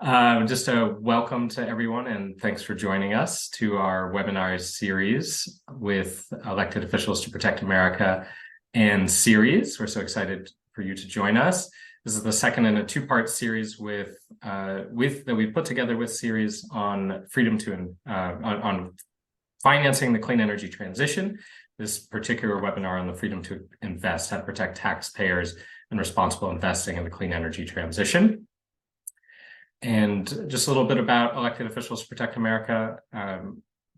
Just a welcome to everyone, and thanks for joining us to our webinar series with elected officials to protect America and Ceres. We're so excited for you to join us. This is the second in a two-part series that we've put together with Ceres on on financing the clean energy transition. This particular webinar on the freedom to invest, how to protect taxpayers and responsible investing in the clean energy transition. And just a little bit about Elected Officials to Protect America.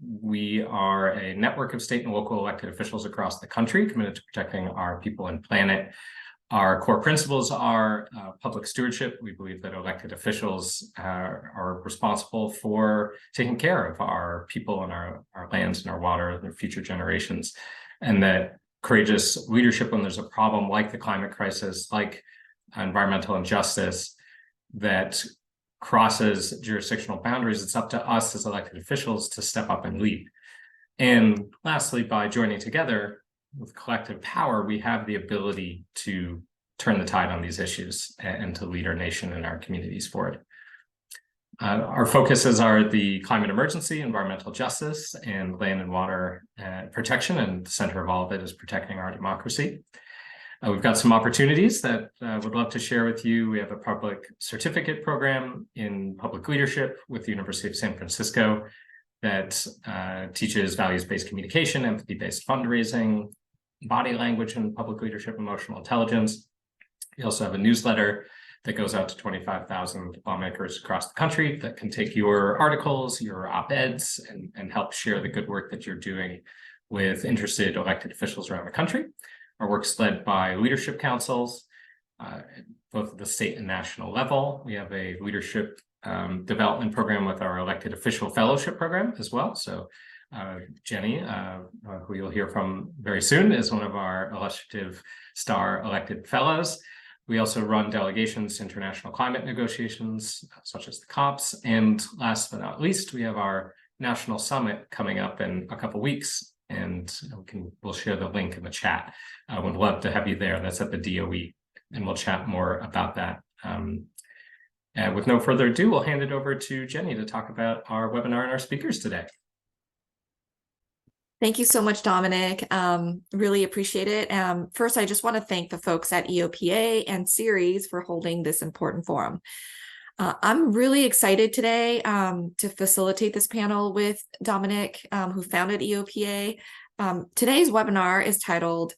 We are a network of state and local elected officials across the country committed to protecting our people and planet. Our core principles are public stewardship. We believe that elected officials are responsible for taking care of our people and our lands and our water and their future generations, and that courageous leadership when there's a problem like the climate crisis, like environmental injustice, that crosses jurisdictional boundaries, it's up to us as elected officials to step up and lead. And lastly, by joining together with collective power, we have the ability to turn the tide on these issues and to lead our nation and our communities forward. Our focuses are the climate emergency, environmental justice, and land and water protection, and the center of all of it is protecting our democracy. We've got some opportunities that would love to share with you. We have a public certificate program in public leadership with the University of San Francisco that teaches values-based communication, empathy-based fundraising, body language and public leadership, emotional intelligence. We also have a newsletter that goes out to 25,000 lawmakers across the country that can take your articles, your op-eds, and help share the good work that you're doing with interested elected officials around the country. Our work's led by leadership councils, both at the state and national level. We have a leadership development program with our elected official fellowship program as well. So Jenny, who you'll hear from very soon, is one of our illustrative star elected fellows. We also run delegations to international climate negotiations, such as the COPs. And last but not least, we have our national summit coming up in a couple weeks. And we'll share the link in the chat. Would love to have you there. That's at the DOE, and we'll chat more about that. With no further ado, we'll hand it over to Jenny to talk about our webinar and our speakers today. Thank you so much, Dominic. Really appreciate it. First, I just want to thank the folks at EOPA and Ceres for holding this important forum. I'm really excited today to facilitate this panel with Dominic, who founded EOPA. Today's webinar is titled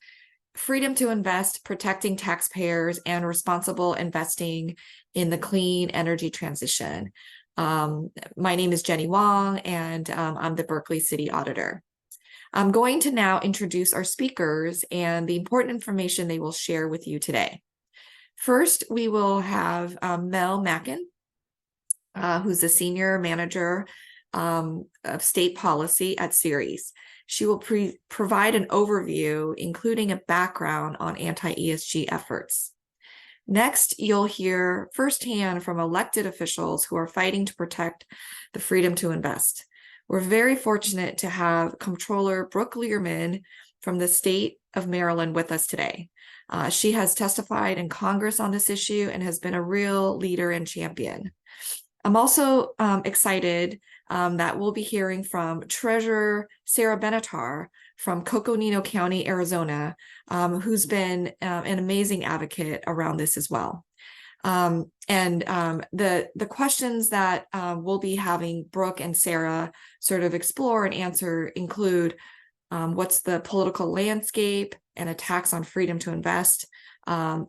Freedom to Invest, Protecting Taxpayers and Responsible Investing in the Clean Energy Transition. My name is Jenny Wong, and I'm the Berkeley City Auditor. I'm going to now introduce our speakers and the important information they will share with you today. First, we will have Mel Mackin, who's the Senior Manager of State Policy at Ceres. She will provide an overview, including a background on anti-ESG efforts. Next, you'll hear firsthand from elected officials who are fighting to protect the freedom to invest. We're very fortunate to have Comptroller Brooke Lierman from the state of Maryland with us today. She has testified in Congress on this issue and has been a real leader and champion. I'm also excited that we'll be hearing from Treasurer Sarah Benatar from Coconino County, Arizona, who's been an amazing advocate around this as well. The questions that we'll be having Brooke and Sarah sort of explore and answer include what's the political landscape and attacks on freedom to invest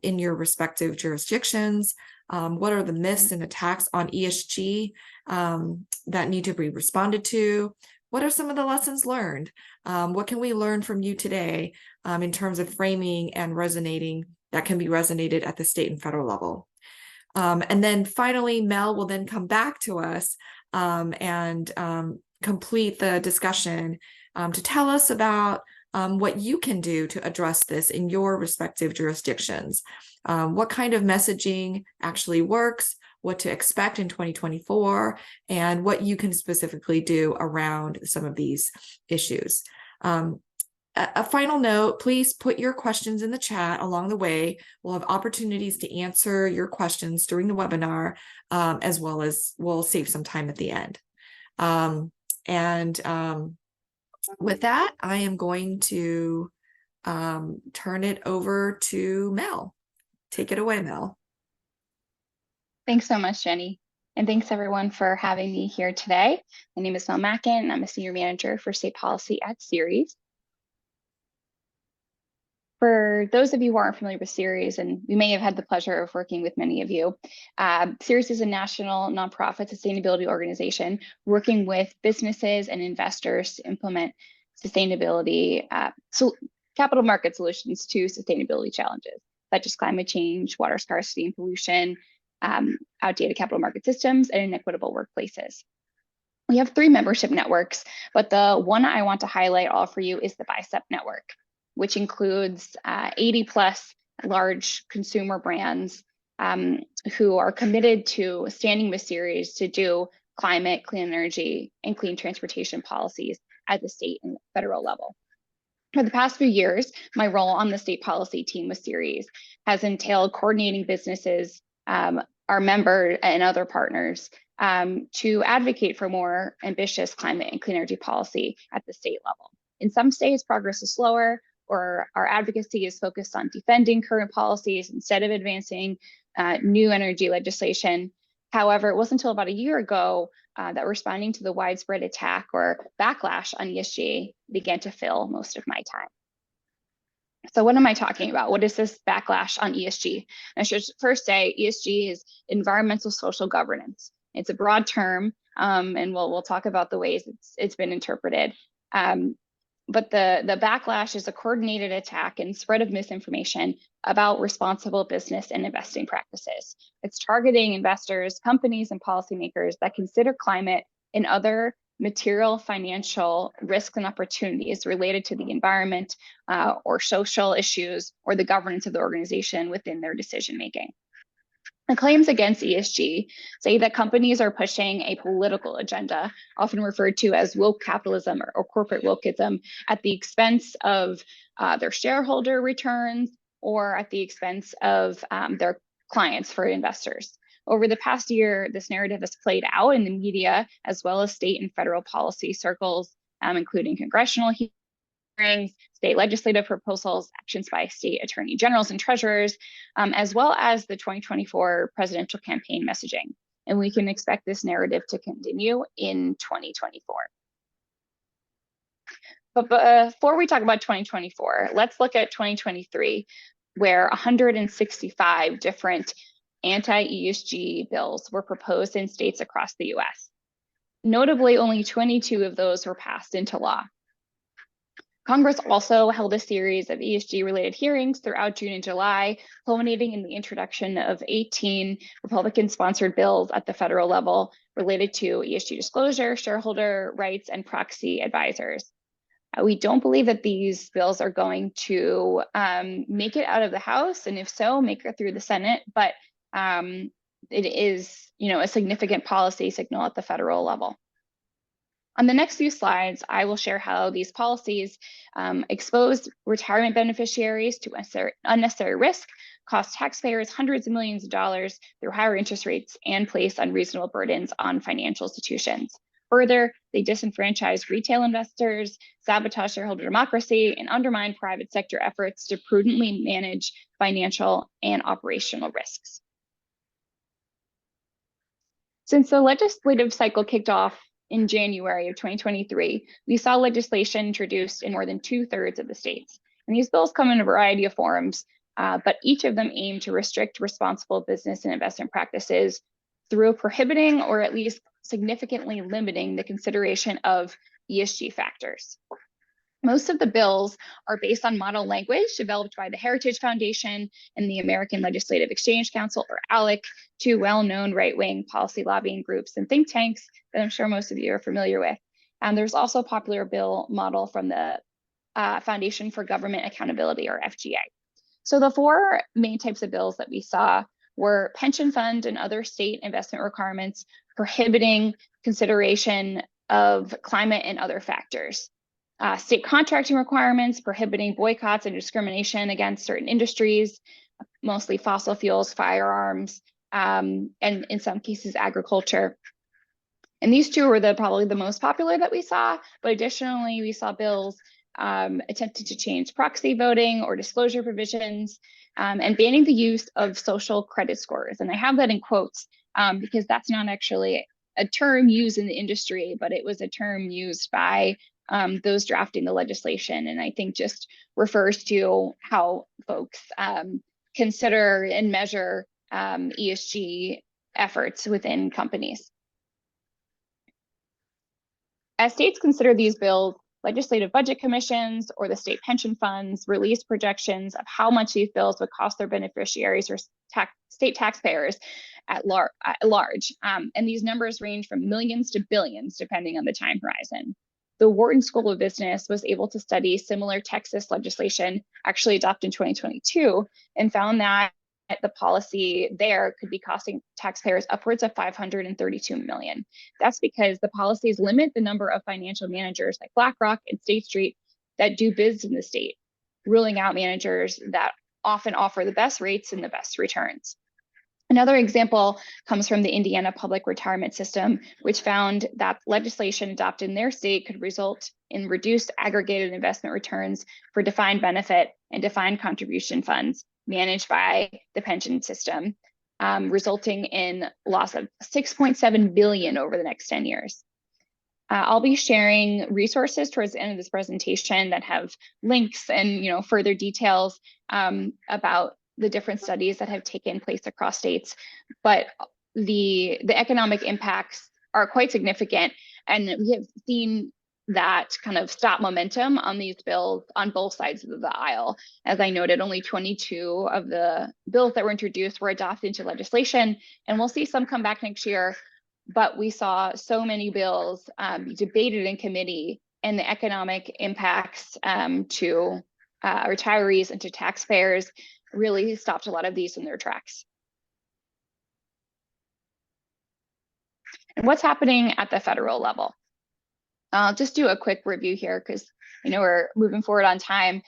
in your respective jurisdictions? What are the myths and attacks on ESG that need to be responded to? What are some of the lessons learned? What can we learn from you today in terms of framing and resonating that can be resonated at the state and federal level? And then finally, Mel will then come back to us and complete the discussion to tell us about what you can do to address this in your respective jurisdictions. What kind of messaging actually works, what to expect in 2024, and what you can specifically do around some of these issues. a final note, please put your questions in the chat along the way. We'll have opportunities to answer your questions during the webinar, as well as we'll save some time at the end. With that, I am going to turn it over to Mel. Take it away, Mel. Thanks so much, Jenny. And thanks everyone for having me here today. My name is Mel Mackin. I'm a Senior Manager for State Policy at Ceres. For those of you who aren't familiar with Ceres, and we may have had the pleasure of working with many of you, Ceres is a national nonprofit sustainability organization working with businesses and investors to implement sustainability, capital market solutions to sustainability challenges, such as climate change, water scarcity and pollution, outdated capital market systems, and inequitable workplaces. We have 3 membership networks, but the one I want to highlight all for you is the BICEP network, which includes 80+ large consumer brands who are committed to standing with Ceres to do climate, clean energy, and clean transportation policies at the state and federal level. For the past few years, my role on the state policy team with Ceres has entailed coordinating businesses, our members and other partners to advocate for more ambitious climate and clean energy policy at the state level. In some states, progress is slower, or our advocacy is focused on defending current policies instead of advancing new energy legislation. However, it wasn't until about a year ago that responding to the widespread attack or backlash on ESG began to fill most of my time. So what am I talking about? What is this backlash on ESG? I should first say ESG is environmental social governance. It's a broad term, and we'll talk about the ways it's been interpreted. But the backlash is a coordinated attack and spread of misinformation about responsible business and investing practices. It's targeting investors, companies, and policymakers that consider climate and other material financial risks and opportunities related to the environment or social issues or the governance of the organization within their decision making. The claims against ESG say that companies are pushing a political agenda, often referred to as woke capitalism or corporate wokeism, at the expense of their shareholder returns or at the expense of their clients for investors. Over the past year, this narrative has played out in the media as well as state and federal policy circles, including congressional hearings, state legislative proposals, actions by state attorney generals and treasurers, as well as the 2024 presidential campaign messaging. And we can expect this narrative to continue in 2024. But before we talk about 2024, let's look at 2023, where 165 different anti-ESG bills were proposed in states across the US. Notably, only 22 of those were passed into law. Congress also held a series of ESG-related hearings throughout June and July, culminating in the introduction of 18 Republican-sponsored bills at the federal level related to ESG disclosure, shareholder rights, and proxy advisors. We don't believe that these bills are going to make it out of the House, and if so, make it through the Senate, but it is, a significant policy signal at the federal level. On the next few slides, I will share how these policies expose retirement beneficiaries to unnecessary risk, cost taxpayers hundreds of millions of dollars through higher interest rates, and place unreasonable burdens on financial institutions. Further, they disenfranchise retail investors, sabotage shareholder democracy, and undermine private sector efforts to prudently manage financial and operational risks. Since the legislative cycle kicked off in January of 2023, we saw legislation introduced in more than 2/3 of the states. And these bills come in a variety of forms, but each of them aim to restrict responsible business and investment practices through prohibiting or at least significantly limiting the consideration of ESG factors. Most of the bills are based on model language developed by the Heritage Foundation and the American Legislative Exchange Council, or ALEC, two well-known right-wing policy lobbying groups and think tanks that I'm sure most of you are familiar with. And there's also a popular bill model from the Foundation for Government Accountability, or FGA. So the 4 main types of bills that we saw were pension fund and other state investment requirements prohibiting consideration of climate and other factors. state contracting requirements prohibiting boycotts and discrimination against certain industries, mostly fossil fuels, firearms, and in some cases agriculture. And these two were probably the most popular that we saw, but additionally we saw bills attempting to change proxy voting or disclosure provisions, and banning the use of social credit scores. And I have that in quotes because that's not actually a term used in the industry, but it was a term used by those drafting the legislation. And I think just refers to how folks consider and measure ESG efforts within companies. As states consider these bills, legislative budget commissions or the state pension funds release projections of how much these bills would cost their beneficiaries or state taxpayers at large. And these numbers range from millions to billions, depending on the time horizon. The Wharton School of Business was able to study similar Texas legislation actually adopted in 2022 and found that the policy there could be costing taxpayers upwards of $532 million. That's because the policies limit the number of financial managers like BlackRock and State Street that do business in the state, ruling out managers that often offer the best rates and the best returns. Another example comes from the Indiana Public Retirement System, which found that legislation adopted in their state could result in reduced aggregated investment returns for defined benefit and defined contribution funds managed by the pension system, resulting in loss of $6.7 billion over the next 10 years. I'll be sharing resources towards the end of this presentation that have links and further details about the different studies that have taken place across states, but the economic impacts are quite significant, and we have seen that kind of stop momentum on these bills on both sides of the aisle. As I noted, only 22 of the bills that were introduced were adopted into legislation, and we'll see some come back next year, but we saw so many bills debated in committee, and the economic impacts to retirees and to taxpayers really stopped a lot of these in their tracks. And what's happening at the federal level? I'll just do a quick review here because we're moving forward on time.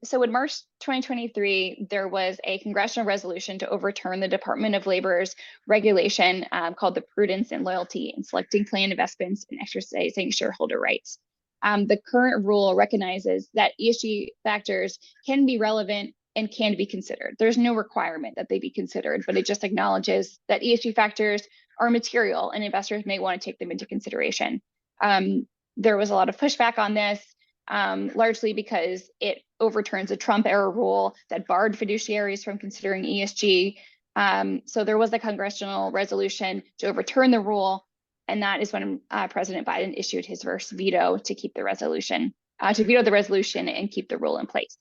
So in March 2023, there was a congressional resolution to overturn the Department of Labor's regulation called the Prudence and Loyalty in Selecting Plan Investments and Exercising Shareholder Rights. The current rule recognizes that ESG factors can be relevant and can be considered. There's no requirement that they be considered, but it just acknowledges that ESG factors are material and investors may want to take them into consideration. There was a lot of pushback on this, largely because it overturns a Trump-era rule that barred fiduciaries from considering ESG. So there was a congressional resolution to overturn the rule, and that is when President Biden issued his first veto to keep the resolution, to veto the resolution and keep the rule in place.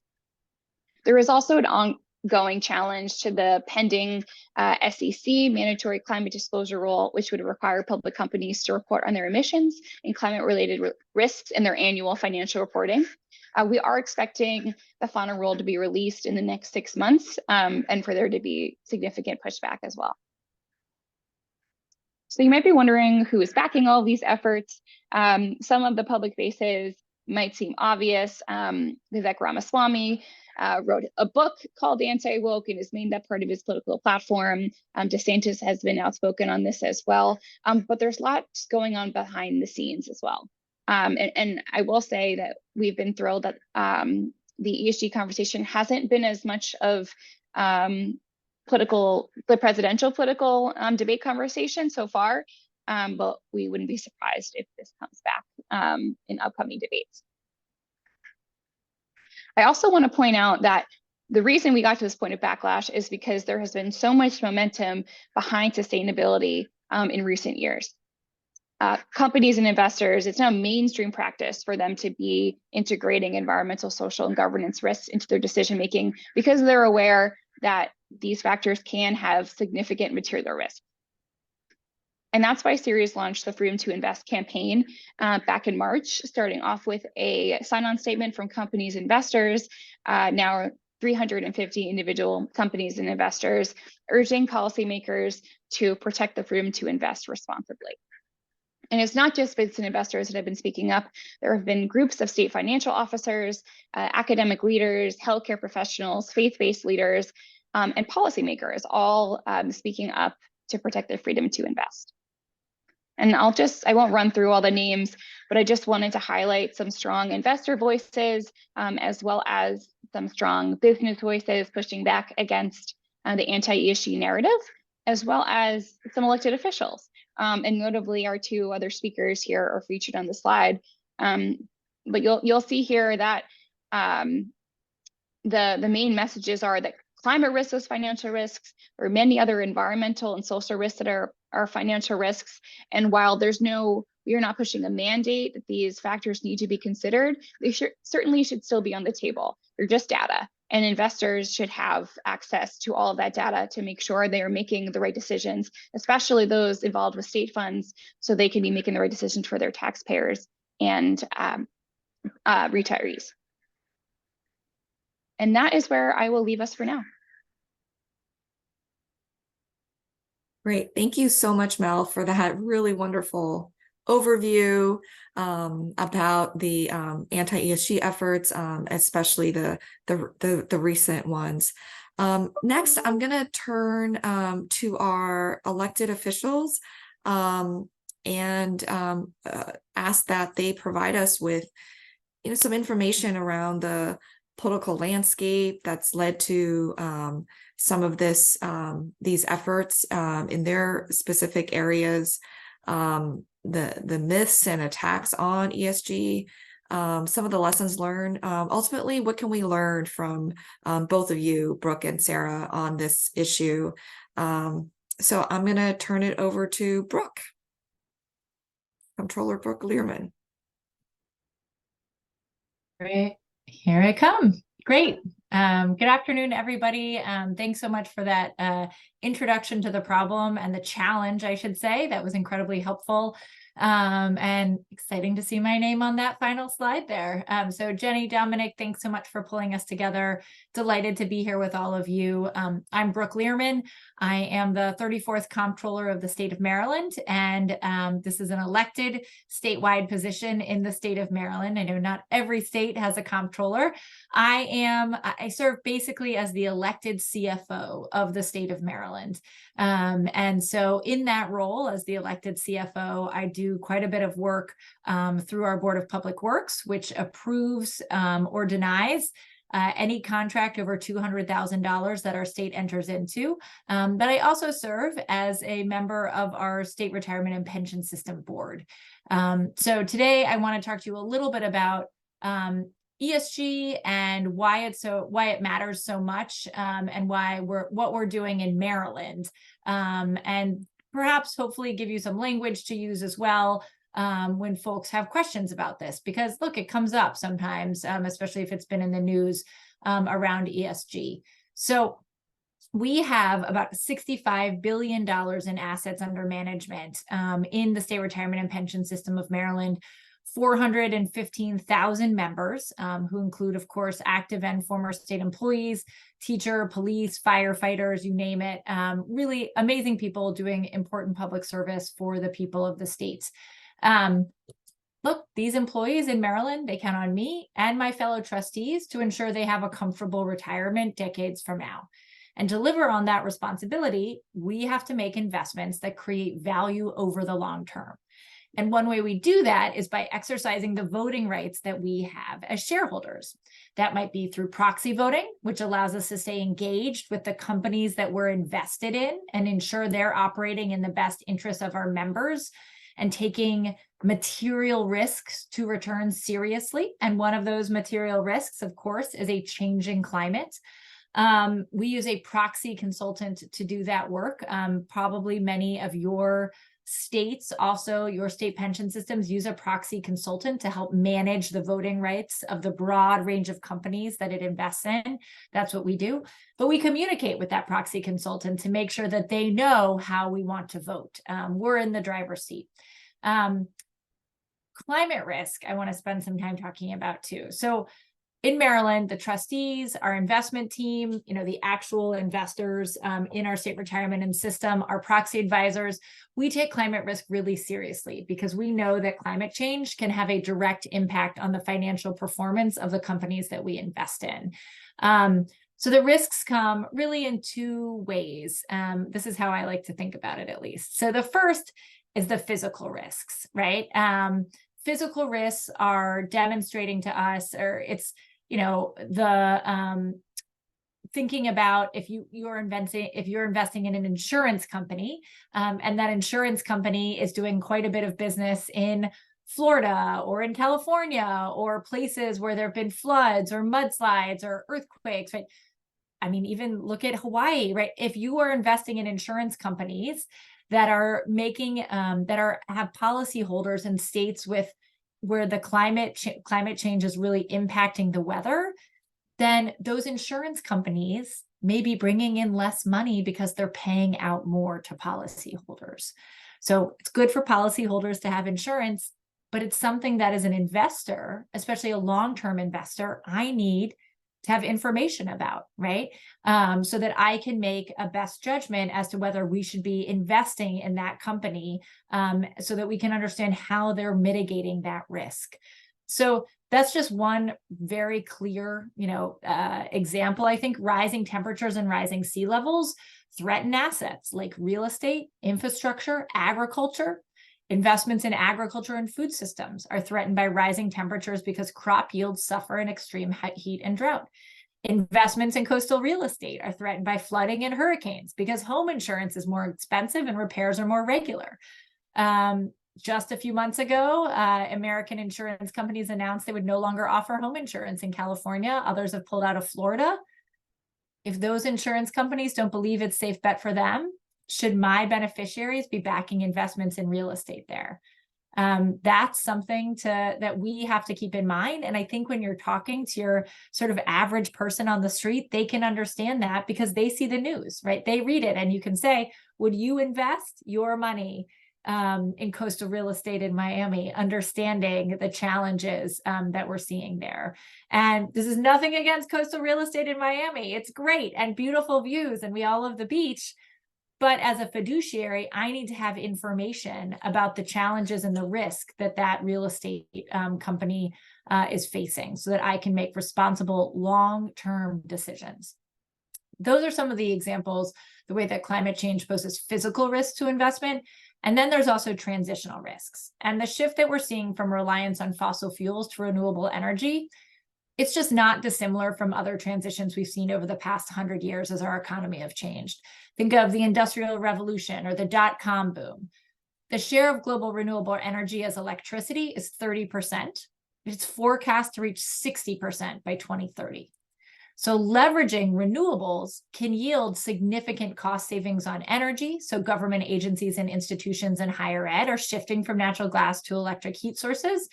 There is also an ongoing challenge to the pending SEC mandatory climate disclosure rule, which would require public companies to report on their emissions and climate-related risks in their annual financial reporting. We are expecting the final rule to be released in the next 6 months and for there to be significant pushback as well. So you might be wondering who is backing all of these efforts. Some of the public faces might seem obvious. Vivek Ramaswamy wrote a book called Anti-Woke and has made that part of his political platform. DeSantis has been outspoken on this as well, but there's lots going on behind the scenes as well. And I will say that we've been thrilled that the ESG conversation hasn't been as much of the presidential political debate conversation so far, but we wouldn't be surprised if this comes back in upcoming debates. I also want to point out that the reason we got to this point of backlash is because there has been so much momentum behind sustainability in recent years. Companies and investors, it's now mainstream practice for them to be integrating environmental, social, and governance risks into their decision-making because they're aware that these factors can have significant material risk. And that's why Ceres launched the Freedom to Invest campaign back in March, starting off with a sign-on statement from companies and investors, now 350 individual companies and investors, urging policymakers to protect the freedom to invest responsibly. And it's not just business investors that have been speaking up. There have been groups of state financial officers, academic leaders, healthcare professionals, faith-based leaders, and policymakers all speaking up to protect their freedom to invest. And I won't run through all the names, but I just wanted to highlight some strong investor voices, as well as some strong business voices pushing back against the anti-ESG narrative, as well as some elected officials. And notably, our two other speakers here are featured on the slide. But you'll see here that the main messages are that climate risks is financial risks, or many other environmental and social risks that are financial risks. And while we are not pushing a mandate that these factors need to be considered, they certainly should still be on the table. They're just data, and investors should have access to all of that data to make sure they are making the right decisions, especially those involved with state funds, so they can be making the right decisions for their taxpayers and retirees. And that is where I will leave us for now. Great. Thank you so much, Mel, for that really wonderful overview about the anti-ESG efforts, especially the recent ones. Next, I'm going to turn to our elected officials and ask that they provide us with some information around the political landscape that's led to some of these efforts in their specific areas, the myths and attacks on ESG, some of the lessons learned. Ultimately, what can we learn from both of you, Brooke and Sarah, on this issue? So I'm going to turn it over to Brooke, Comptroller Brooke Lierman. Great. Here I come. Great. Good afternoon, everybody. Thanks so much for that introduction to the problem and the challenge, I should say. That was incredibly helpful. And exciting to see my name on that final slide there. So Jenny, Dominic, thanks so much for pulling us together. Delighted to be here with all of you. I'm Brooke Lierman. I am the 34th Comptroller of the state of Maryland, and this is an elected statewide position in the state of Maryland. I know not every state has a comptroller. I serve basically as the elected CFO of the state of Maryland. And so in that role as the elected CFO, I do quite a bit of work through our Board of Public Works, which approves or denies any contract over $200,000 that our state enters into. But I also serve as a member of our State Retirement and Pension System Board. So today I want to talk to you a little bit about ESG and why it matters so much, and what we're doing in Maryland, and perhaps hopefully give you some language to use as well when folks have questions about this, because look, it comes up sometimes, especially if it's been in the news around ESG. So we have about $65 billion in assets under management in the State Retirement and Pension System of Maryland. 415,000 members, who include, of course, active and former state employees, teacher, police, firefighters, you name it. Really amazing people doing important public service for the people of the state. Look, these employees in Maryland, they count on me and my fellow trustees to ensure they have a comfortable retirement decades from now. And to deliver on that responsibility, we have to make investments that create value over the long term. And one way we do that is by exercising the voting rights that we have as shareholders. That might be through proxy voting, which allows us to stay engaged with the companies that we're invested in and ensure they're operating in the best interest of our members and taking material risks to return seriously. And one of those material risks, of course, is a changing climate. We use a proxy consultant to do that work. Probably many of your states, also your state pension systems, use a proxy consultant to help manage the voting rights of the broad range of companies that it invests in. That's what we do. But we communicate with that proxy consultant to make sure that they know how we want to vote. We're in the driver's seat. Climate risk, I want to spend some time talking about too. So in Maryland, the trustees, our investment team, the actual investors in our state retirement and system, our proxy advisors, we take climate risk really seriously because we know that climate change can have a direct impact on the financial performance of the companies that we invest in. So the risks come really in two ways. This is how I like to think about it, at least. So the first is the physical risks, right? Physical risks are demonstrating to us, or it's, thinking about if you're investing in an insurance company, and that insurance company is doing quite a bit of business in Florida or in California or places where there have been floods or mudslides or earthquakes, right? I mean, even look at Hawaii, right? If you are investing in insurance companies that are making, have policyholders in states where the climate change is really impacting the weather, then those insurance companies may be bringing in less money because they're paying out more to policyholders. So it's good for policyholders to have insurance, but it's something that as an investor, especially a long-term investor, I need to have information about, right? So that I can make a best judgment as to whether we should be investing in that company, so that we can understand how they're mitigating that risk. So that's just one very clear, example. I think rising temperatures and rising sea levels threaten assets like real estate, infrastructure, agriculture. Investments in agriculture and food systems are threatened by rising temperatures because crop yields suffer in extreme heat and drought. Investments in coastal real estate are threatened by flooding and hurricanes because home insurance is more expensive and repairs are more regular. Just a few months ago, American insurance companies announced they would no longer offer home insurance in California. Others have pulled out of Florida. If those insurance companies don't believe it's a safe bet for them, should my beneficiaries be backing investments in real estate there? That's something that we have to keep in mind. And I think when you're talking to your sort of average person on the street, they can understand that because they see the news, right? They read it, and you can say, would you invest your money in coastal real estate in Miami, understanding the challenges that we're seeing there? And this is nothing against coastal real estate in Miami. It's great and beautiful views, and we all love the beach. But as a fiduciary, I need to have information about the challenges and the risk that real estate company is facing so that I can make responsible long-term decisions. Those are some of the examples, the way that climate change poses physical risk to investment. And then there's also transitional risks. And the shift that we're seeing from reliance on fossil fuels to renewable energy, it's just not dissimilar from other transitions we've seen over the past 100 years as our economy have changed. Think of the Industrial Revolution or the dot-com boom. The share of global renewable energy as electricity is 30%. It's forecast to reach 60% by 2030. So leveraging renewables can yield significant cost savings on energy. So government agencies and institutions in higher ed are shifting from natural gas to electric heat sources,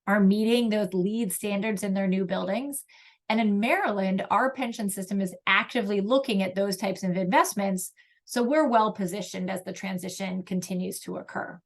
are meeting those LEED standards in their new buildings. And in Maryland, our pension system is actively looking at those types of investments. So we're well positioned as the transition continues to occur.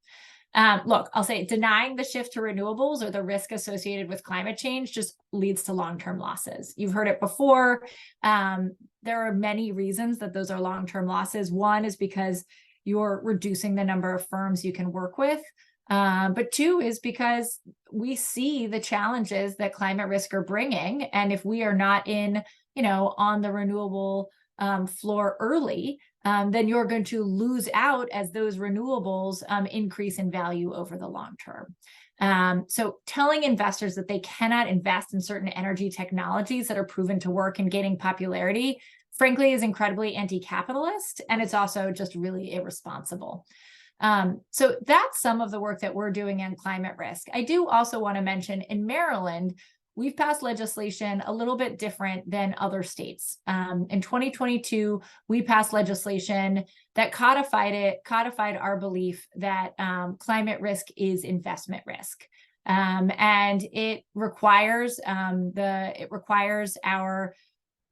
Look, I'll say denying the shift to renewables or the risk associated with climate change just leads to long-term losses. You've heard it before. There are many reasons that those are long-term losses. One is because you're reducing the number of firms you can work with. But two is because we see the challenges that climate risk are bringing. And if we are not on the renewable floor early, then you're going to lose out as those renewables increase in value over the long term. So telling investors that they cannot invest in certain energy technologies that are proven to work and gaining popularity, frankly, is incredibly anti-capitalist. And it's also just really irresponsible. So that's some of the work that we're doing on climate risk. I do also want to mention in Maryland, we've passed legislation a little bit different than other states. In 2022, we passed legislation that codified our belief that climate risk is investment risk. And it requires our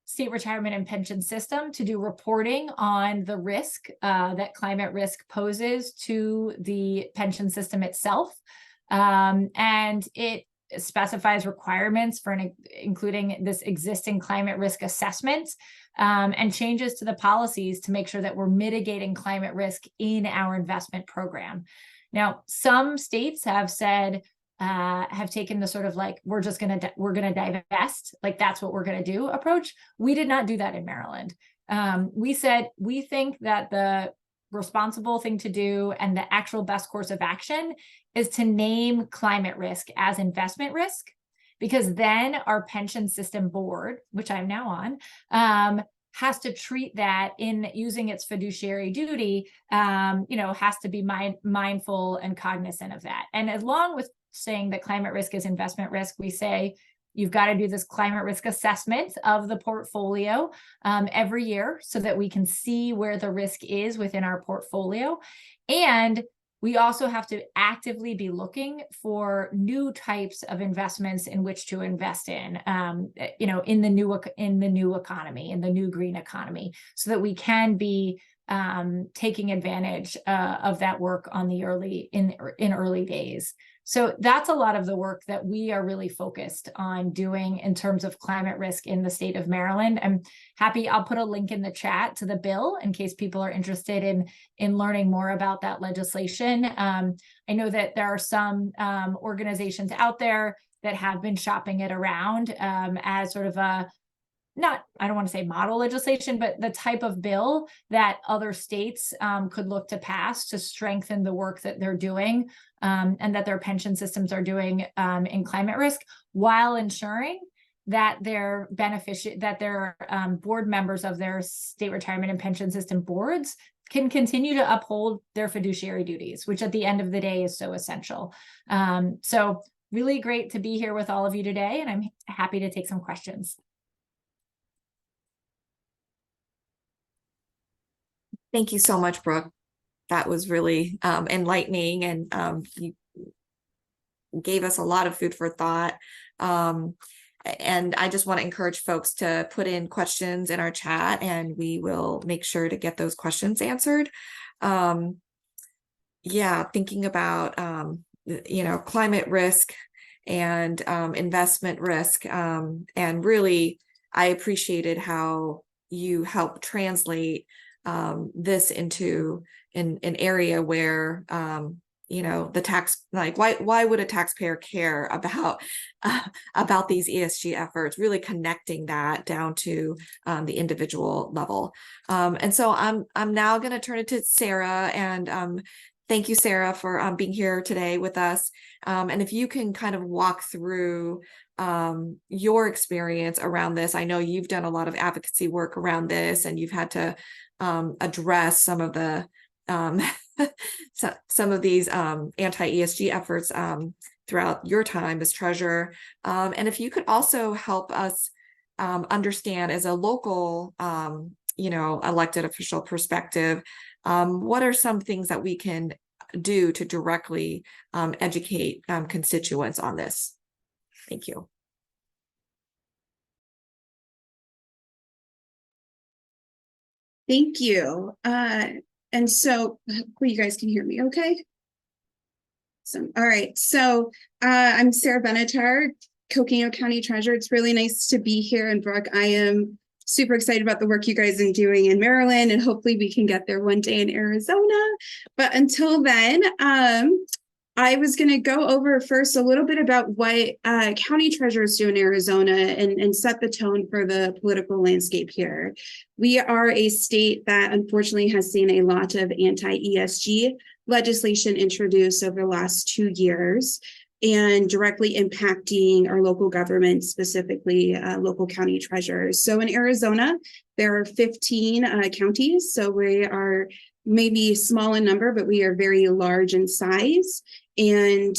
state retirement and pension system to do reporting on the risk that climate risk poses to the pension system itself. And it specifies requirements for including this existing climate risk assessment, and changes to the policies to make sure that we're mitigating climate risk in our investment program. Now, some states have said, have taken the sort of like, we're gonna divest, like that's what we're gonna do approach. We did not do that in Maryland. We said, we think that the responsible thing to do and the actual best course of action is to name climate risk as investment risk, because then our pension system board, which I'm now on, has to treat that in using its fiduciary duty, has to be mindful and cognizant of that. And along with saying that climate risk is investment risk, we say you've got to do this climate risk assessment of the portfolio every year so that we can see where the risk is within our portfolio. And we also have to actively be looking for new types of investments in which to invest in the new economy, in the new green economy, so that we can be taking advantage of that work on the early days. So that's a lot of the work that we are really focused on doing in terms of climate risk in the state of Maryland. I'm happy, I'll put a link in the chat to the bill in case people are interested in learning more about that legislation. I know that there are some organizations out there that have been shopping it around as sort of I don't want to say model legislation, but the type of bill that other states could look to pass to strengthen the work that they're doing and that their pension systems are doing in climate risk, while ensuring that their board members of their state retirement and pension system boards can continue to uphold their fiduciary duties, which at the end of the day is so essential. So really great to be here with all of you today, and I'm happy to take some questions. Thank you so much, Brooke. That was really enlightening, and you gave us a lot of food for thought. And I just want to encourage folks to put in questions in our chat, and we will make sure to get those questions answered. Thinking about climate risk and investment risk, and really, I appreciated how you helped translate this into an area where the tax, like why would a taxpayer care about these ESG efforts, really connecting that down to the individual level. And so I'm now going to turn it to Sarah, and thank you, Sarah, for being here today with us. And if you can kind of walk through your experience around this. I know you've done a lot of advocacy work around this, and you've had to address some of the some of these anti-ESG efforts throughout your time as treasurer. And if you could also help us understand, as a local elected official perspective, what are some things that we can do to directly educate constituents on this? Thank you. Thank you. And so hopefully you guys can hear me okay. So, all right. So I'm Sarah Benatar, Coconino County Treasurer. It's really nice to be here. And Brooke, I am super excited about the work you guys are doing in Maryland, and hopefully we can get there one day in Arizona. But until then, I was going to go over first a little bit about what county treasurers do in Arizona and set the tone for the political landscape here. We are a state that unfortunately has seen a lot of anti-ESG legislation introduced over the last 2 years and directly impacting our local government, specifically local county treasurers. So in Arizona, there are 15 counties. So we are maybe small in number, but we are very large in size. And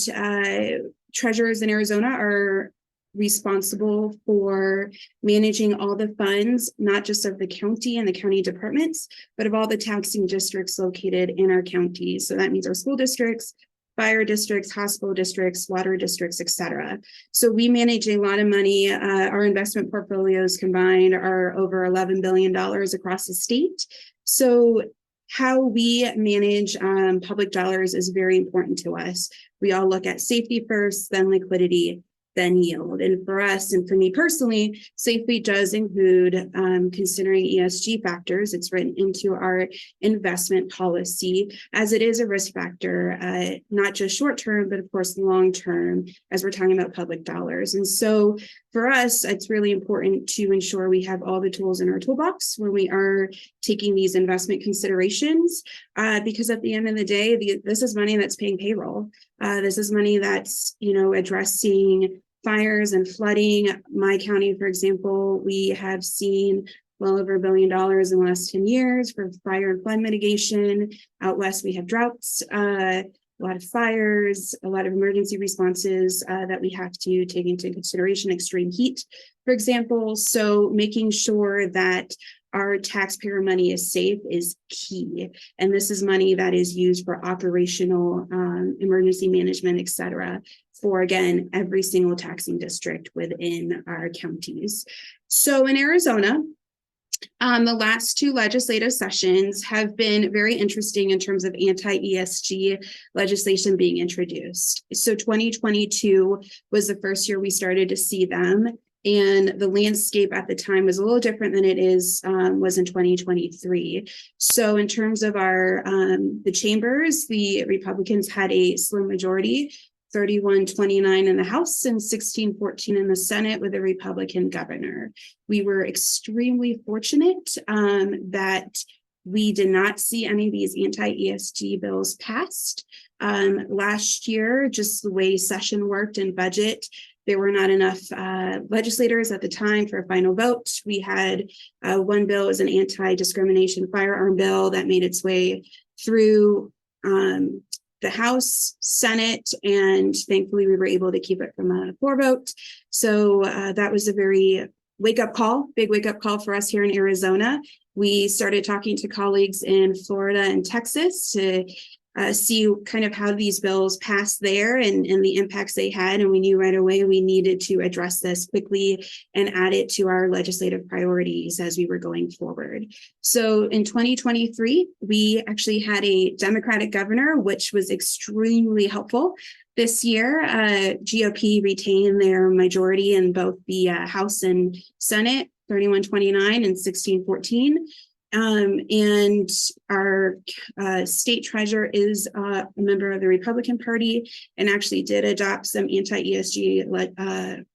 treasurers in Arizona are responsible for managing all the funds, not just of the county and the county departments, but of all the taxing districts located in our counties. So that means our school districts, fire districts, hospital districts, water districts, et cetera. So we manage a lot of money. Our investment portfolios combined are over $11 billion across the state. So how we manage public dollars is very important to us. We all look at safety first, then liquidity. then yield. And for us, and for me personally, safely does include considering ESG factors. It's written into our investment policy as it is a risk factor, not just short term, but of course long term, as we're talking about public dollars. And so for us, it's really important to ensure we have all the tools in our toolbox when we are taking these investment considerations, because at the end of the day, this is money that's paying payroll. This is money that's, addressing fires and flooding. My county, for example, we have seen well over $1 billion in the last 10 years for fire and flood mitigation. Out west, we have droughts, a lot of fires, a lot of emergency responses that we have to take into consideration, extreme heat, for example. So making sure that our taxpayer money is safe is key. And this is money that is used for operational emergency management, et cetera, for, again, every single taxing district within our counties. So in Arizona, the last two legislative sessions have been very interesting in terms of anti-ESG legislation being introduced. So 2022 was the first year we started to see them. And the landscape at the time was a little different than it was in 2023. So in terms of the chambers, the Republicans had a slim majority, 31-29 in the House and 16-14 in the Senate with a Republican governor. We were extremely fortunate that we did not see any of these anti-ESG bills passed. Last year, just the way session worked and budget, there were not enough legislators at the time for a final vote. We had one bill as an anti-discrimination firearm bill that made its way through the House, Senate, and thankfully we were able to keep it from a floor vote. So that was a very big wake-up call for us here in Arizona. We started talking to colleagues in Florida and Texas to see kind of how these bills passed there and the impacts they had. And we knew right away we needed to address this quickly and add it to our legislative priorities as we were going forward. So in 2023, we actually had a Democratic governor, which was extremely helpful. This year, GOP retained their majority in both the House and Senate, 31-29 and 16-14. And our state treasurer is a member of the Republican Party and actually did adopt some anti-ESG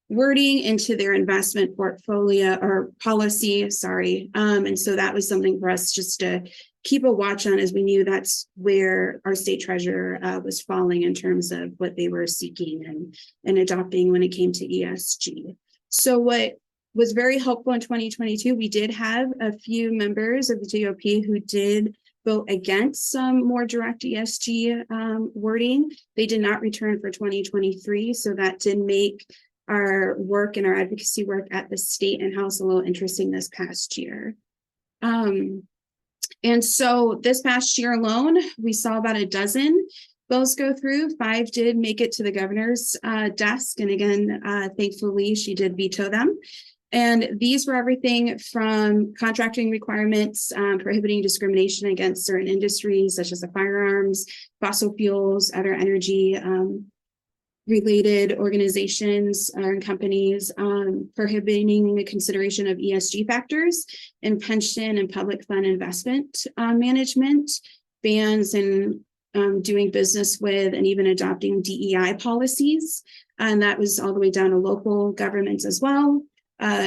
wording into their investment portfolio or policy, and so that was something for us just to keep a watch on, as we knew that's where our state treasurer was falling in terms of what they were seeking and adopting when it came to ESG. So what was very helpful in 2022, we did have a few members of the GOP who did vote against some more direct ESG wording. They did not return for 2023, so that did make our work and our advocacy work at the state and House a little interesting this past year. And so this past year alone, we saw about a dozen bills go through. 5 did make it to the governor's desk, and again, thankfully, she did veto them. And these were everything from contracting requirements, prohibiting discrimination against certain industries, such as the firearms, fossil fuels, other energy related organizations and companies, prohibiting the consideration of ESG factors in pension and public fund investment management, bans in doing business with and even adopting DEI policies. And that was all the way down to local governments as well.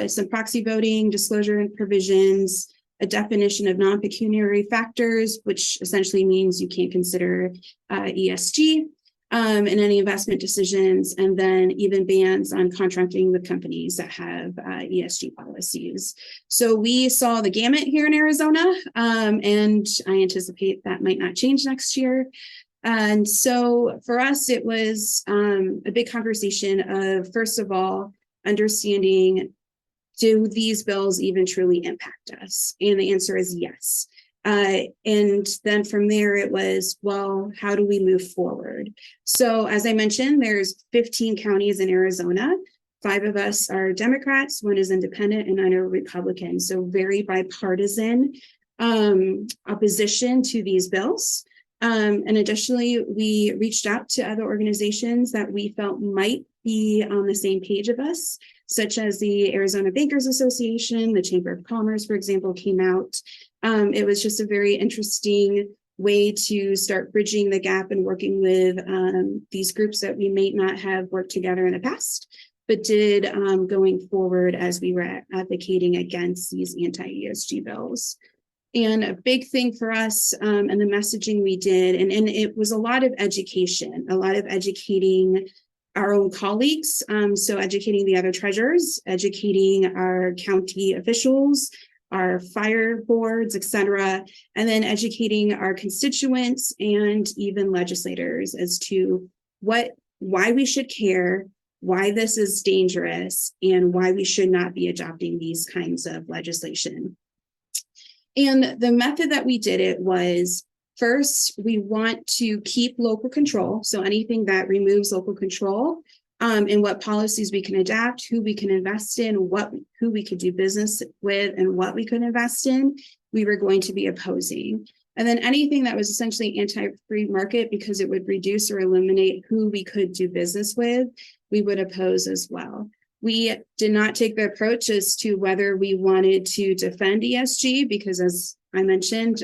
Some proxy voting, disclosure provisions, a definition of non-pecuniary factors, which essentially means you can't consider ESG in any investment decisions, and then even bans on contracting with companies that have ESG policies. So we saw the gamut here in Arizona, and I anticipate that might not change next year. And so for us, it was a big conversation of, first of all, understanding, do these bills even truly impact us? And the answer is yes. And then from there, it was, well, how do we move forward? So as I mentioned, there's 15 counties in Arizona. 5 of us are Democrats, 1 is independent, and 9 are Republican. So very bipartisan opposition to these bills. And additionally, we reached out to other organizations that we felt might be on the same page of us, such as the Arizona Bankers Association, the Chamber of Commerce, for example, came out. It was just a very interesting way to start bridging the gap and working with these groups that we may not have worked together in the past, but did going forward as we were advocating against these anti-ESG bills. And a big thing for us and the messaging we did, and it was a lot of education, a lot of educating our own colleagues. So educating the other treasurers, educating our county officials, our fire boards, et cetera, and then educating our constituents and even legislators as to why we should care, why this is dangerous, and why we should not be adopting these kinds of legislation. And the method that we did it was, first, we want to keep local control. So anything that removes local control and what policies we can adapt, who we can invest in, who we could do business with, and what we could invest in, we were going to be opposing. And then anything that was essentially anti-free market because it would reduce or eliminate who we could do business with, we would oppose as well. We did not take the approach as to whether we wanted to defend ESG because, as I mentioned,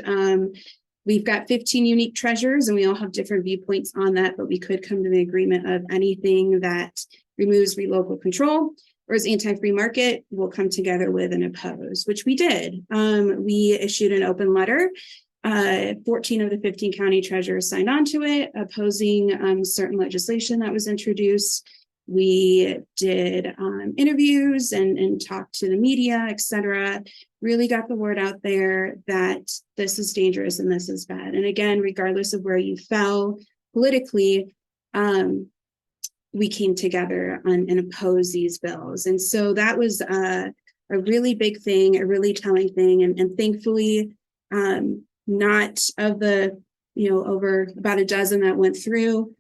we've got 15 unique treasures and we all have different viewpoints on that, but we could come to the agreement of anything that removes local control or is anti-free market, we'll come together with and oppose, which we did. We issued an open letter. 14 of the 15 county treasurers signed on to it, opposing certain legislation that was introduced. We did interviews and talked to the media, et cetera, really got the word out there that this is dangerous and this is bad. And again, regardless of where you fell politically, we came together and opposed these bills. And so that was a really big thing, a really telling thing. And thankfully, not of the, over about a dozen that went through,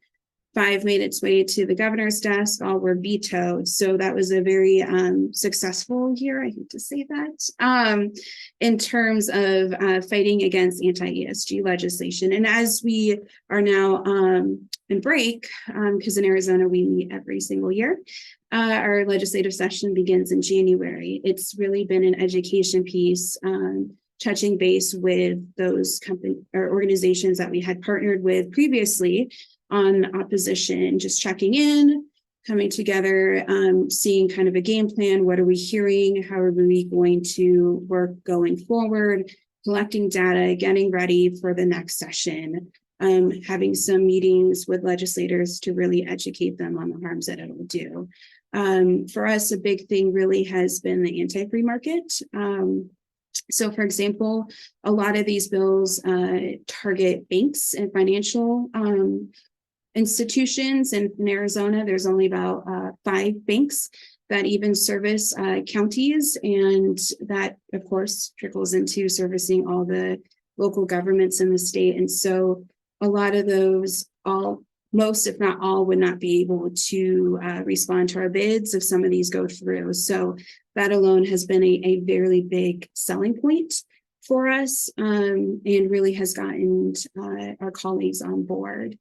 5 made its way to the governor's desk, all were vetoed. So that was a very successful year, I hate to say that, in terms of fighting against anti-ESG legislation. And as we are now in break, because in Arizona we meet every single year, our legislative session begins in January. It's really been an education piece, touching base with those company or organizations that we had partnered with previously on opposition, just checking in, coming together, seeing kind of a game plan. What are we hearing? How are we going to work going forward? Collecting data, getting ready for the next session, having some meetings with legislators to really educate them on the harms that it will do. For us, a big thing really has been the anti-free market. So, for example, a lot of these bills target banks and financial institutions. And in Arizona, there's only about 5 banks that even service counties. And that, of course, trickles into servicing all the local governments in the state. And so a lot of those, most, if not all, would not be able to respond to our bids if some of these go through. So that alone has been a very big selling point for us, and really has gotten our colleagues on board.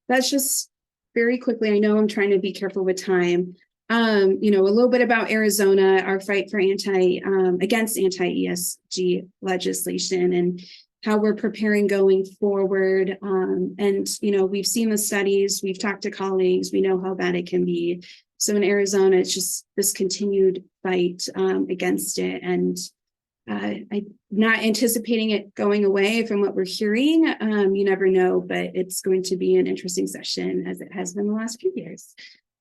That's just very quickly. I know I'm trying to be careful with time. A little bit about Arizona, our fight for against anti-ESG legislation and how we're preparing going forward. We've seen the studies, we've talked to colleagues, we know how bad it can be. So in Arizona, it's just this continued fight against it. And I'm not anticipating it going away from what we're hearing. You never know, but it's going to be an interesting session as it has been the last few years.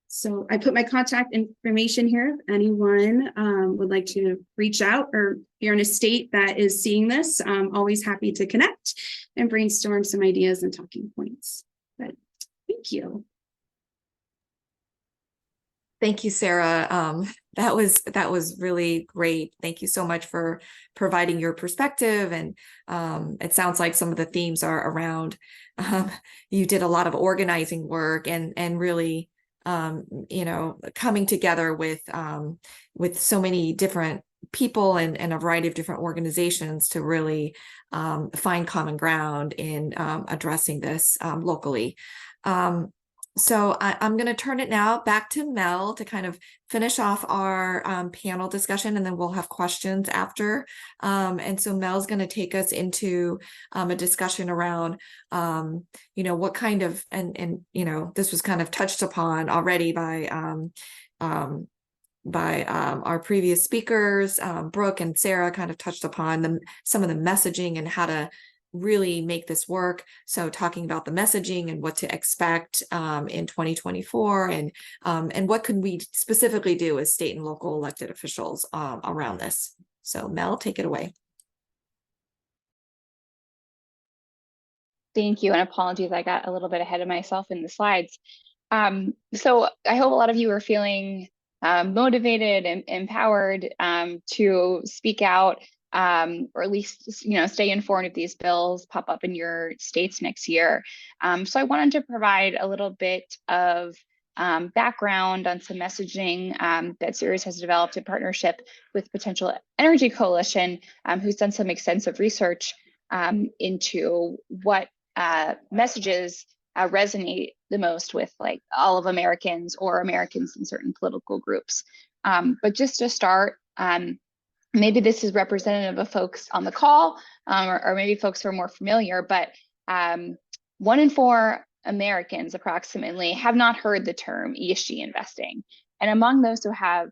So I put my contact information here. If anyone would like to reach out, or if you're in a state that is seeing this, I'm always happy to connect and brainstorm some ideas and talking points. But thank you. Thank you, Sarah. That was really great. Thank you so much for providing your perspective. And it sounds like some of the themes are around, you did a lot of organizing work and really, coming together with so many different people and a variety of different organizations to really find common ground in addressing this locally. So I'm going to turn it now back to Mel to kind of finish off our panel discussion, and then we'll have questions after. And so Mel's going to take us into a discussion around, what kind of, and this was kind of touched upon already by our previous speakers. Brooke and Sarah kind of touched upon some of the messaging and how to really make this work. So talking about the messaging and what to expect in 2024, and what can we specifically do as state and local elected officials around this. So Mel, take it away. Thank you, and apologies, I got a little bit ahead of myself in the slides. So I hope a lot of you are feeling motivated and empowered to speak out, or at least stay informed if these bills pop up in your states next year. So I wanted to provide a little bit of background on some messaging that Ceres has developed in partnership with Potential Energy Coalition, who's done some extensive research into what messages resonate the most with like all of Americans or Americans in certain political groups. But just to start, maybe this is representative of folks on the call, or maybe folks who are more familiar, but 1 in 4 Americans approximately have not heard the term ESG investing. And among those who have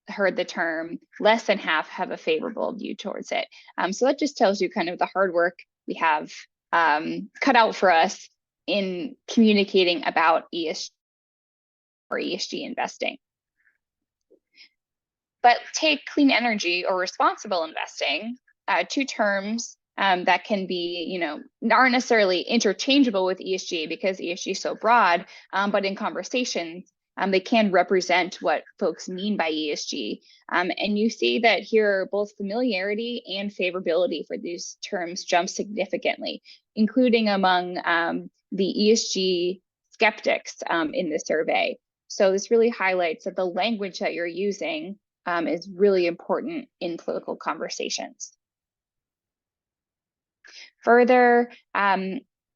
heard the term, less than half have a favorable view towards it. So that just tells you kind of the hard work we have cut out for us in communicating about ESG or ESG investing. But take clean energy or responsible investing, 2 terms that can be, aren't necessarily interchangeable with ESG because ESG is so broad, but in conversations, they can represent what folks mean by ESG. And you see that here, both familiarity and favorability for these terms jump significantly, including among the ESG skeptics in the survey. So this really highlights that the language that you're using is really important in political conversations. Further,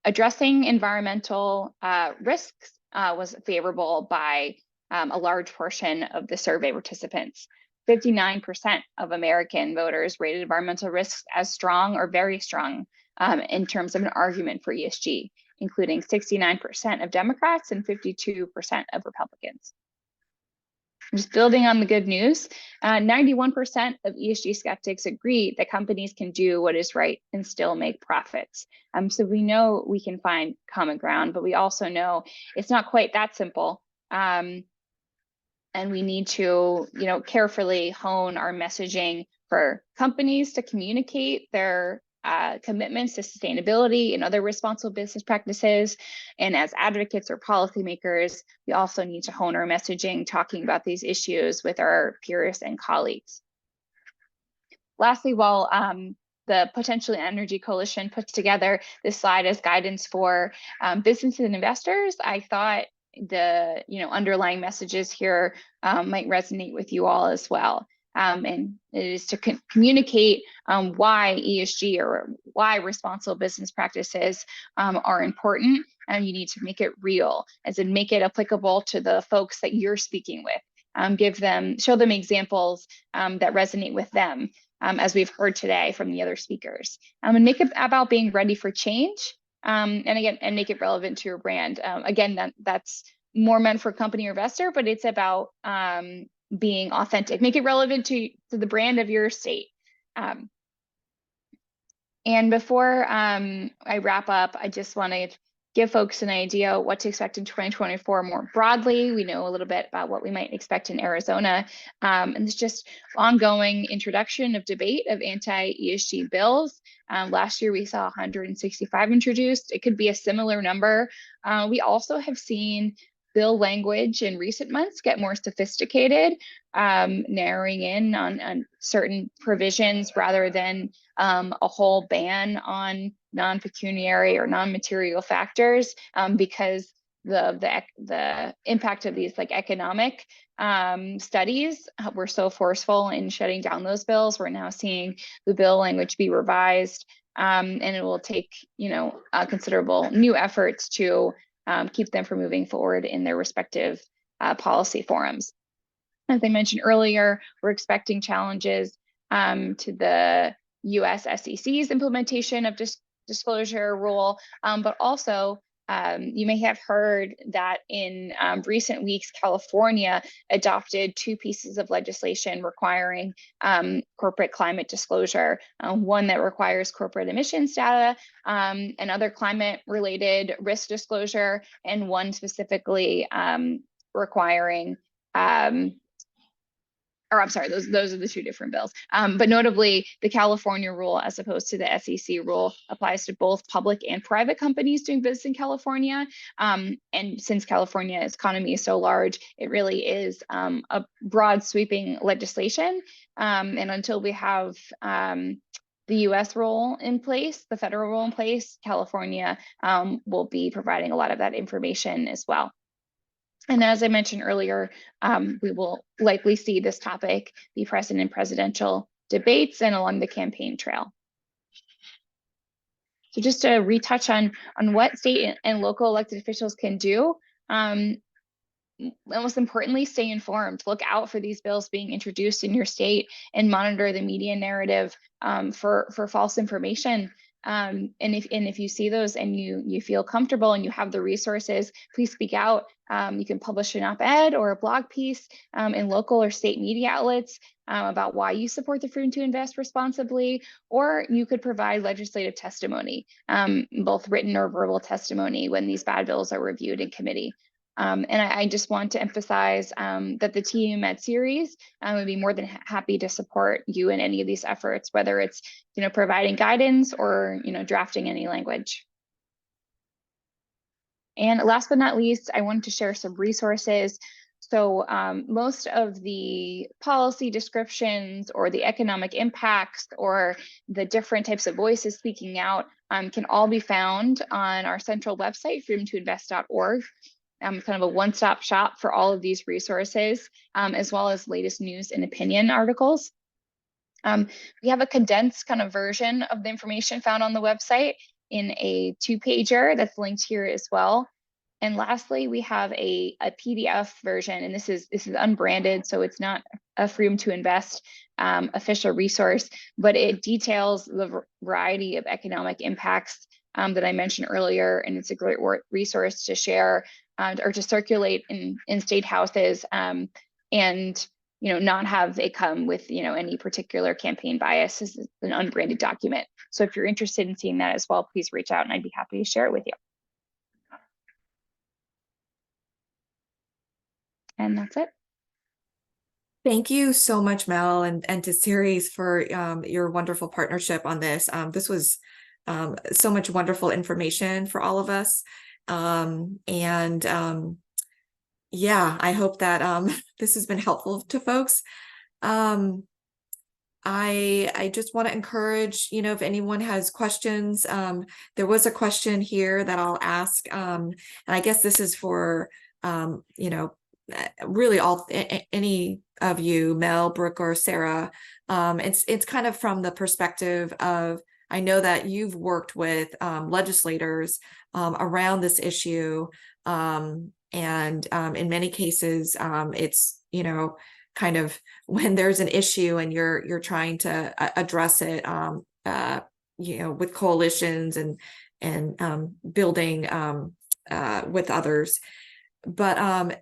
addressing environmental risks was favorable by a large portion of the survey participants. 59% of American voters rated environmental risks as strong or very strong in terms of an argument for ESG, including 69% of Democrats and 52% of Republicans. Just building on the good news, 91% of ESG skeptics agree that companies can do what is right and still make profits. So we know we can find common ground, but we also know it's not quite that simple. And we need to, carefully hone our messaging for companies to communicate their commitments to sustainability and other responsible business practices. And as advocates or policymakers, we also need to hone our messaging talking about these issues with our peers and colleagues. Lastly, while the Potential Energy Coalition put together this slide as guidance for businesses and investors, I thought the underlying messages here might resonate with you all as well. And it is to communicate why ESG or why responsible business practices are important, and you need to make it real, as in make it applicable to the folks that you're speaking with. Show them examples that resonate with them, as we've heard today from the other speakers, and make it about being ready for change, and make it relevant to your brand. Again, that's more meant for company or investor, but it's about being authentic. Make it relevant to the brand of your state. And before I wrap up, I just want to give folks an idea what to expect in 2024 more broadly. We know a little bit about what we might expect in Arizona. And it's just ongoing introduction of debate of anti-ESG bills. Last year, we saw 165 introduced. It could be a similar number. We also have seen bill language in recent months get more sophisticated, narrowing in on certain provisions rather than a whole ban on non-pecuniary or non-material factors, because the impact of these economic studies were so forceful in shutting down those bills. We're now seeing the bill language be revised, and it will take considerable new efforts to keep them from moving forward in their respective policy forums. As I mentioned earlier, we're expecting challenges to the US SEC's implementation of disclosure rule, but also you may have heard that in recent weeks, California adopted 2 pieces of legislation requiring corporate climate disclosure, one that requires corporate emissions data and other climate-related risk disclosure, and one specifically requiring or I'm sorry, those are the 2 different bills. But notably, the California rule, as opposed to the SEC rule, applies to both public and private companies doing business in California. And since California's economy is so large, it really is a broad sweeping legislation. And until we have the US rule in place, the federal rule in place, California will be providing a lot of that information as well. And as I mentioned earlier, we will likely see this topic be present in presidential debates and along the campaign trail. So just to retouch on what state and local elected officials can do, most importantly, stay informed. Look out for these bills being introduced in your state and monitor the media narrative for false information. And if you see those and you feel comfortable and you have the resources, please speak out. You can publish an op-ed or a blog piece in local or state media outlets about why you support the Freedom to Invest responsibly, or you could provide legislative testimony, both written or verbal testimony, when these bad bills are reviewed in committee. And I just want to emphasize that the team at Ceres would be more than happy to support you in any of these efforts, whether it's providing guidance or drafting any language. And last but not least, I wanted to share some resources. So most of the policy descriptions or the economic impacts or the different types of voices speaking out can all be found on our central website, freedomtoinvest.org. Kind of a one-stop shop for all of these resources, as well as latest news and opinion articles. We have a condensed kind of version of the information found on the website in a 2-pager that's linked here as well. And lastly, we have a PDF version, and this is unbranded, so it's not a Freedom to Invest official resource, but it details the variety of economic impacts that I mentioned earlier, and it's a great resource to share or to circulate in state houses, and not have it come with any particular campaign bias. This is an unbranded document. So if you're interested in seeing that as well, please reach out and I'd be happy to share it with you. And that's it. Thank you so much, Mel, and to Ceres for your wonderful partnership on this. This was so much wonderful information for all of us. Yeah, I hope that this has been helpful to folks. I just want to encourage, if anyone has questions, there was a question here that I'll ask, and I guess this is for, really any of you, Mel, Brooke, or Sarah. It's kind of from the perspective of, I know that you've worked with legislators around this issue, and in many cases, it's kind of when there's an issue and you're trying to address it, with coalitions and building with others. But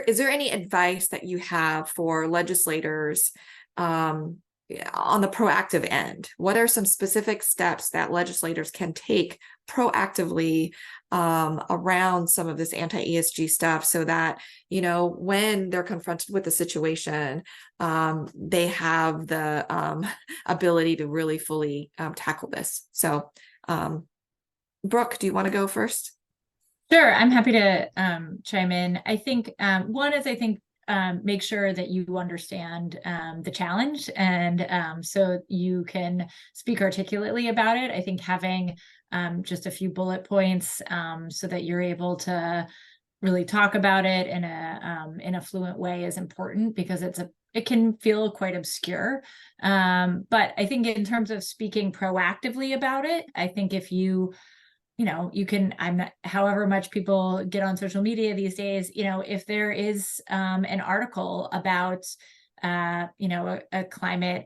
is there any advice that you have for legislators on the proactive end? What are some specific steps that legislators can take proactively around some of this anti-ESG stuff, so that when they're confronted with the situation, they have the ability to really fully tackle this? So Brooke, do you want to go first? Sure, I'm happy to chime in. I think one is, make sure that you understand the challenge, and so you can speak articulately about it. I think having just a few bullet points so that you're able to really talk about it in a fluent way is important, because it can feel quite obscure. But I think in terms of speaking proactively about it, I think if you you can, I'm not, however much people get on social media these days, if there is an article about, a climate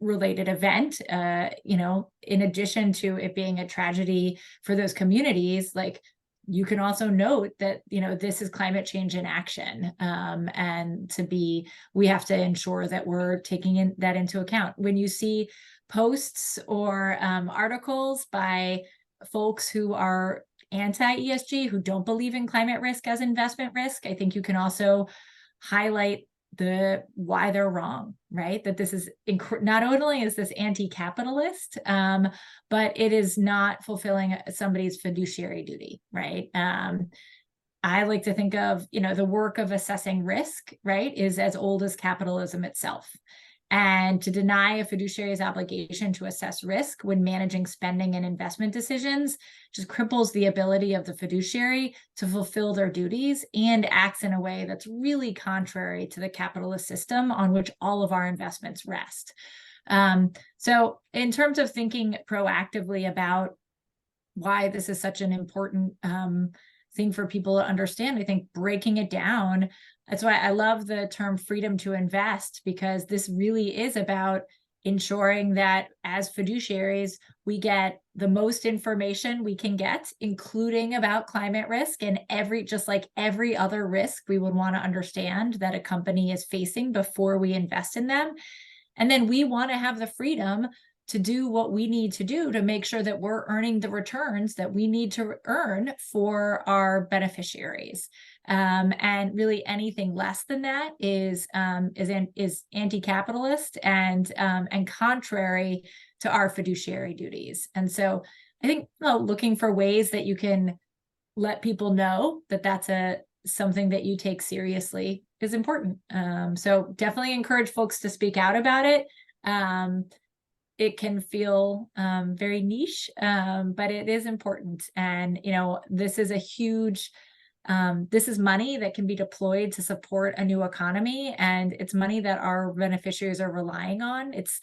related event, in addition to it being a tragedy for those communities, like, you can also note that, this is climate change in action. And we have to ensure that we're taking that into account. When you see posts or articles by folks who are anti-ESG, who don't believe in climate risk as investment risk, I think you can also highlight why they're wrong, right? That this is not only is this anti-capitalist, but it is not fulfilling somebody's fiduciary duty, right? I like to think of, the work of assessing risk, right, is as old as capitalism itself. And to deny a fiduciary's obligation to assess risk when managing spending and investment decisions just cripples the ability of the fiduciary to fulfill their duties and acts in a way that's really contrary to the capitalist system on which all of our investments rest. So in terms of thinking proactively about why this is such an important thing for people to understand, I think breaking it down, that's why I love the term freedom to invest, because this really is about ensuring that as fiduciaries, we get the most information we can get, including about climate risk and just like every other risk we would want to understand that a company is facing before we invest in them. And then we want to have the freedom to do what we need to do to make sure that we're earning the returns that we need to earn for our beneficiaries. And really anything less than that is anti-capitalist and contrary to our fiduciary duties. And so I think looking for ways that you can let people know that that's something that you take seriously is important. So definitely encourage folks to speak out about it. It can feel very niche, but it is important. And, this is a huge, this is money that can be deployed to support a new economy. And it's money that our beneficiaries are relying on. It's,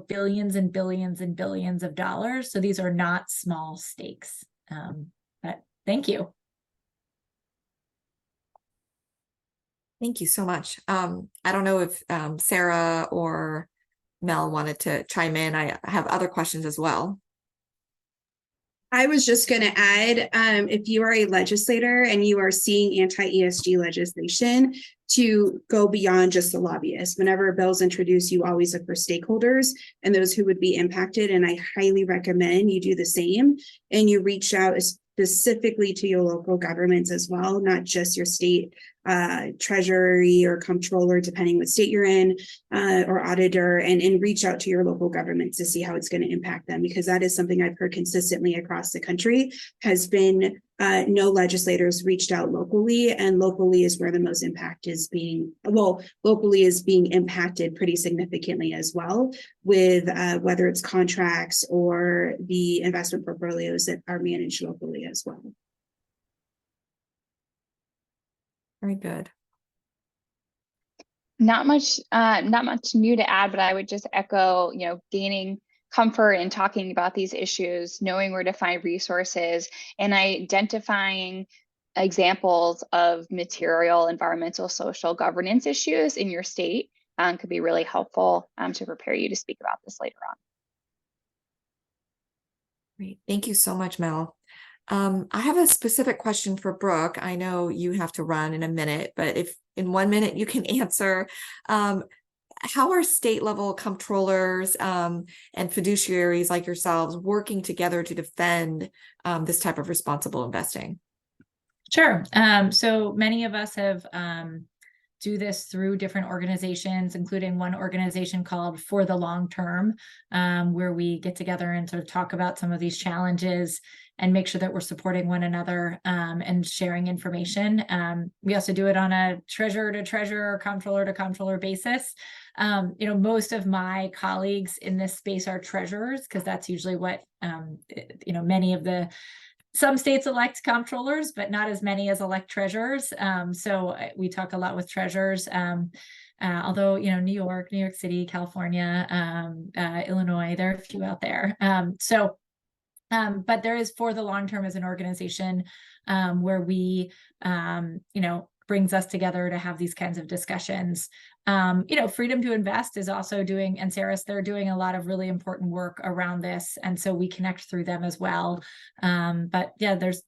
billions and billions and billions of dollars. So these are not small stakes. But thank you. Thank you so much. I don't know if Sarah or Mel wanted to chime in. I have other questions as well. I was just going to add, if you are a legislator and you are seeing anti-ESG legislation, to go beyond just the lobbyists. Whenever a bill is introduced, you always look for stakeholders and those who would be impacted. And I highly recommend you do the same and you reach out specifically to your local governments as well, not just your state treasury or comptroller, depending what state you're in, or auditor, and reach out to your local governments to see how it's going to impact them, because that is something I've heard consistently across the country has been no legislators reached out locally, and locally is where the most impact is locally is being impacted pretty significantly as well, with whether it's contracts or the investment portfolios that are managed locally as well. Very good. Not much new to add, but I would just echo, gaining comfort in talking about these issues, knowing where to find resources, and identifying examples of material, environmental, social, governance issues in your state could be really helpful to prepare you to speak about this later on. Great. Thank you so much, Mel. I have a specific question for Brooke. I know you have to run in a minute, but if in 1 minute you can answer, how are state level comptrollers and fiduciaries like yourselves working together to defend this type of responsible investing? Sure. So many of us have do this through different organizations, including one organization called For the Long Term, where we get together and sort of talk about some of these challenges and make sure that we're supporting one another and sharing information. We also do it on a treasurer to treasurer, comptroller to comptroller basis. Most of my colleagues in this space are treasurers, because that's usually what, many of some states elect comptrollers, but not as many as elect treasurers. So we talk a lot with treasurers, although, New York City, California, Illinois, there are a few out there. So But there is For the Long Term as an organization where we, brings us together to have these kinds of discussions. Freedom to Invest is also doing, and Ceres, they're doing a lot of really important work around this. And so we connect through them as well. But yeah, there's,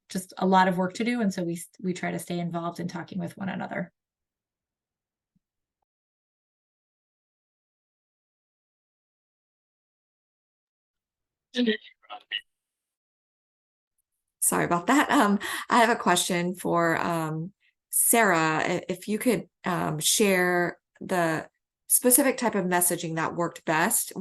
just a lot of work to do. And so we try to stay involved in talking with one another. Sorry about that. I have a question for Sarah. If you could share the specific type of messaging that worked best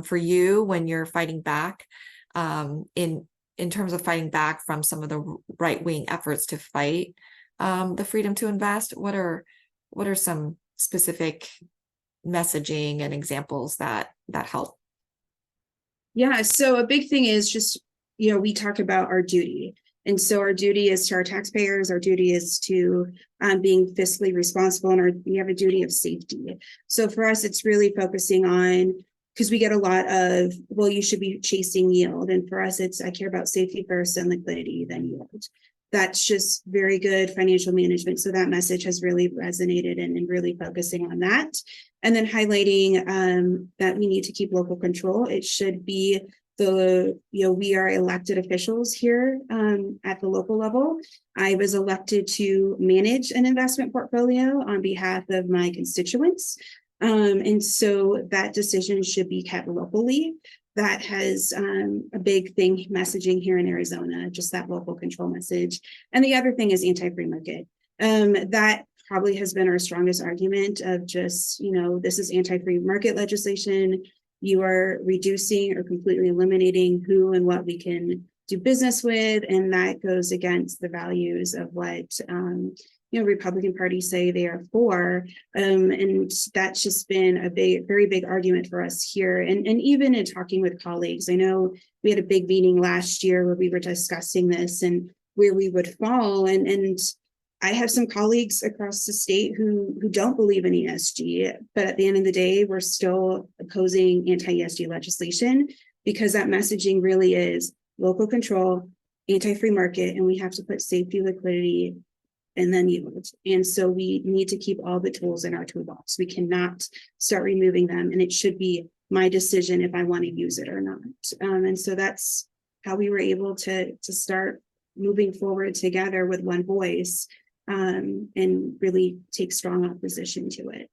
for you when you're fighting back in terms of fighting back from some of the right-wing efforts to fight the freedom to invest. What are some specific messaging and examples that help? Yeah, so a big thing is just, we talk about our duty. And so our duty is to our taxpayers, our duty is to being fiscally responsible, and we have a duty of safety. So for us, it's really focusing on, because we get a lot of, well, you should be chasing yield. And for us, I care about safety first and liquidity, then yield. That's just very good financial management. So that message has really resonated and really focusing on that. And then highlighting that we need to keep local control. It should be we are elected officials here at the local level. I was elected to manage an investment portfolio on behalf of my constituents. And so that decision should be kept locally. That has a big thing messaging here in Arizona, just that local control message. And the other thing is anti-free market. That probably has been our strongest argument of just, this is anti-free market legislation. You are reducing or completely eliminating who and what we can do business with. And that goes against the values of what, Republican parties say they are for. And that's just been a very big argument for us here. And even in talking with colleagues, I know we had a big meeting last year where we were discussing this and where we would fall. And I have some colleagues across the state who don't believe in ESG, but at the end of the day, we're still opposing anti-ESG legislation because that messaging really is local control, anti-free market, and we have to put safety, liquidity, and then yield. And so we need to keep all the tools in our toolbox. We cannot start removing them, and it should be my decision if I want to use it or not. And so that's how we were able to start moving forward together with one voice. And really take strong opposition to it.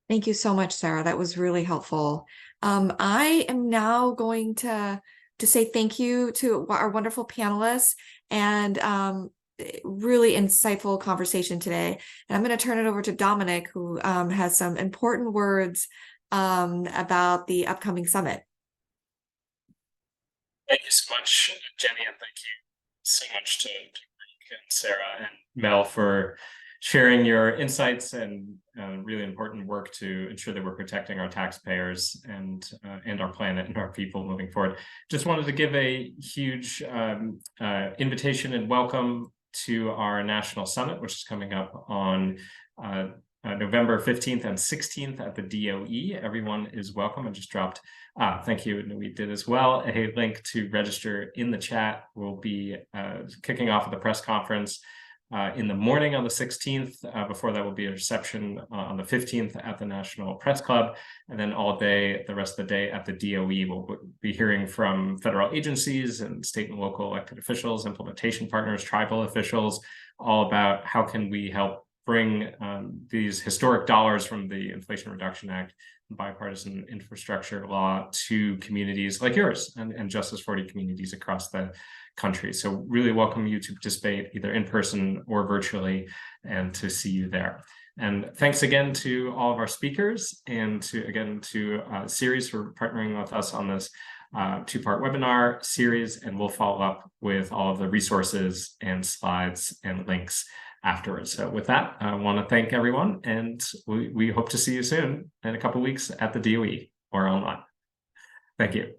Thank you so much, Sarah. That was really helpful. I am now going to say thank you to our wonderful panelists and really insightful conversation today. And I'm going to turn it over to Dominic, who has some important words about the upcoming summit. Thank you so much, Jenny, and thank you so much to and Sarah and Mel for sharing your insights and really important work to ensure that we're protecting our taxpayers and our planet and our people moving forward. Just wanted to give a huge invitation and welcome to our national summit, which is coming up on November 15th and 16th at the DOE. Everyone is welcome. I just dropped, thank you, and we did as well, a link to register in the chat. We'll be kicking off at the press conference in the morning on the 16th. Before that will be a reception on the 15th at the National Press Club. And then all day, the rest of the day at the DOE, we'll be hearing from federal agencies and state and local elected officials, implementation partners, tribal officials, all about how can we help bring these historic dollars from the Inflation Reduction Act, bipartisan infrastructure law to communities like yours and Justice 40 communities across the country. So really welcome you to participate either in person or virtually and to see you there. And thanks again to all of our speakers and to Ceres for partnering with us on this two-part webinar series. And we'll follow up with all of the resources and slides and links afterwards. So with that, I want to thank everyone, and we hope to see you soon in a couple of weeks at the DOE or online. Thank you.